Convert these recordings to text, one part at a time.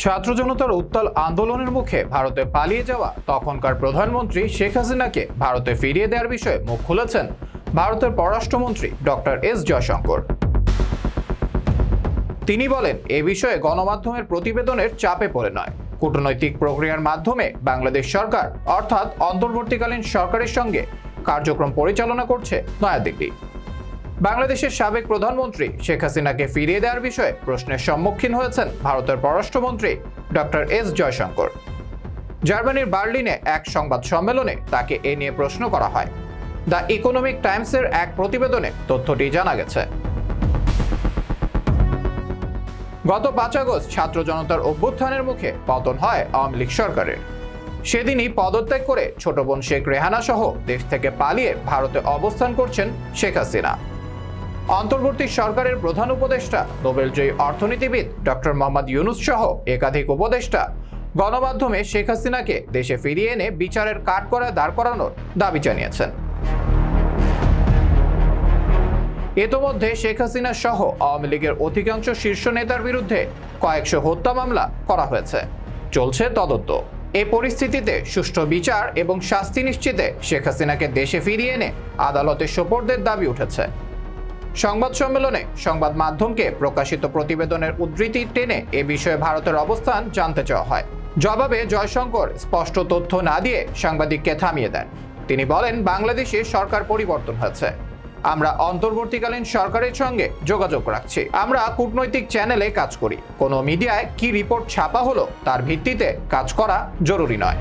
ছাত্র জনতার উত্তাল আন্দোলনের মুখে ভারতে পালিয়ে যাওয়া তখনকার প্রধানমন্ত্রী শেখ হাসিনাকে ভারতে ফিরিয়ে দেওয়ার বিষয়ে মুখ খুলেছেন ভারতের পররাষ্ট্রমন্ত্রী ডক্টর এস জয়শঙ্কর। তিনি বলেন, এ বিষয়ে গণমাধ্যমের প্রতিবেদনের চাপে পড়ে নয়, কূটনৈতিক প্রক্রিয়ার মাধ্যমে বাংলাদেশ সরকার অর্থাৎ অন্তর্বর্তীকালীন সরকারের সঙ্গে কার্যক্রম পরিচালনা করছে নয়াদিল্লি। বাংলাদেশের সাবেক প্রধানমন্ত্রী শেখ হাসিনাকে ফিরিয়ে দেওয়ার বিষয়ে প্রশ্নের সম্মুখীন হয়েছেন ভারতের পররাষ্ট্রমন্ত্রী ডক্টর এস জয়শঙ্কর। জার্মানির বার্লিনে এক সংবাদ সম্মেলনে তাকে এ নিয়ে প্রশ্ন করা হয়। দ্য ইকোনমিক টাইমসের এক প্রতিবেদনে তথ্যটি জানা গেছে। গত 5 আগস্ট ছাত্র জনতার অভ্যুত্থানের মুখে পতন হয় আওয়ামী লীগ সরকারের। সেদিনই পদত্যাগ করে ছোট বোন শেখ রেহানা সহ দেশ থেকে পালিয়ে ভারতে অবস্থান করছেন শেখ হাসিনা। অন্তর্বর্তী সরকারের প্রধান উপদেষ্টা নোবেলজয়ী অর্থনীতিবিদ ডক্টর মোহাম্মদ ইউনুস সহ একাধিক উপদেষ্টা গণমাধ্যমে শেখ হাসিনাকে দেশে ফিরিয়ে এনে বিচারের কাঠগড়ায় দাঁড় করানোর দাবি জানিয়েছেন। ইতোমধ্যে শেখ হাসিনা সহ আওয়ামী লীগের অধিকাংশ শীর্ষ নেতার বিরুদ্ধে কয়েকশো হত্যা মামলা করা হয়েছে, চলছে তদন্ত। এই পরিস্থিতিতে সুষ্ঠু বিচার এবং শাস্তি নিশ্চিতে শেখ হাসিনাকে দেশে ফিরিয়ে এনে আদালতে সোপর্দের দাবি উঠেছে। সংবাদ সম্মেলনে সংবাদ মাধ্যমকে প্রকাশিত প্রতিবেদনের উদ্ধৃতি টেনে এ বিষয়ে ভারতের অবস্থান জানতে চাওয়া হয়। জবাবে জয়শঙ্কর স্পষ্ট তথ্য না দিয়ে সাংবাদিককে থামিয়ে দেন। তিনি বলেন, বাংলাদেশে সরকার পরিবর্তন হয়েছে, আমরা অন্তর্বর্তীকালীন সরকারের সঙ্গে যোগাযোগ রাখছি। আমরা কূটনৈতিক চ্যানেলে কাজ করি, কোনো মিডিয়ায় কি রিপোর্ট ছাপা হলো তার ভিত্তিতে কাজ করা জরুরি নয়।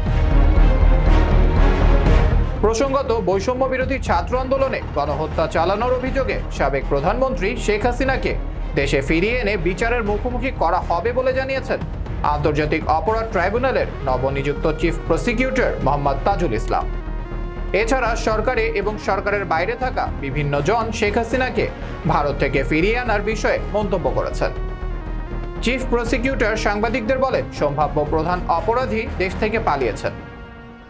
প্রসঙ্গত, বৈষম্য বিরোধী ছাত্র আন্দোলনে গণহত্যা চালানোর অভিযোগে সাবেক প্রধানমন্ত্রী শেখ হাসিনাকে দেশে ফিরিয়ে এনে বিচারের মুখোমুখি করা হবে বলে জানিয়েছেন আন্তর্জাতিক অপরাধ ট্রাইব্যুনালের নবনিযুক্ত চিফ প্রসিকিউটর মোহাম্মদ তাজুল ইসলাম। এছাড়া সরকারে এবং সরকারের বাইরে থাকা বিভিন্ন জন শেখ হাসিনাকে ভারত থেকে ফিরিয়ে আনার বিষয়ে মন্তব্য করেছেন। চিফ প্রসিকিউটর সাংবাদিকদের বলেন, সম্ভাব্য প্রধান অপরাধী দেশ থেকে পালিয়েছেন,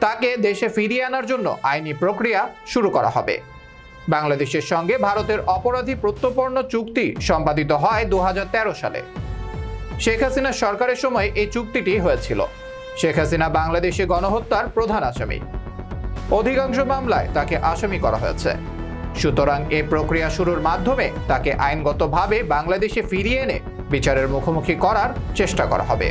তাকে দেশে ফিরিয়ে আনার জন্য আইনি প্রক্রিয়া শুরু করা হবে। বাংলাদেশের সঙ্গে ভারতের অপরাধী প্রত্যর্পণ চুক্তি সম্পাদিত হয় 2013 সালে। শেখ হাসিনা সরকারের সময় এই চুক্তিটি হয়েছিল। শেখ হাসিনা বাংলাদেশে গণহত্যার প্রধান আসামি, অধিকাংশ মামলায় তাকে আসামি করা হয়েছে। সুতরাং এই প্রক্রিয়া শুরুর মাধ্যমে তাকে আইনগতভাবে বাংলাদেশে ফিরিয়ে এনে বিচারের মুখোমুখি করার চেষ্টা করা হবে।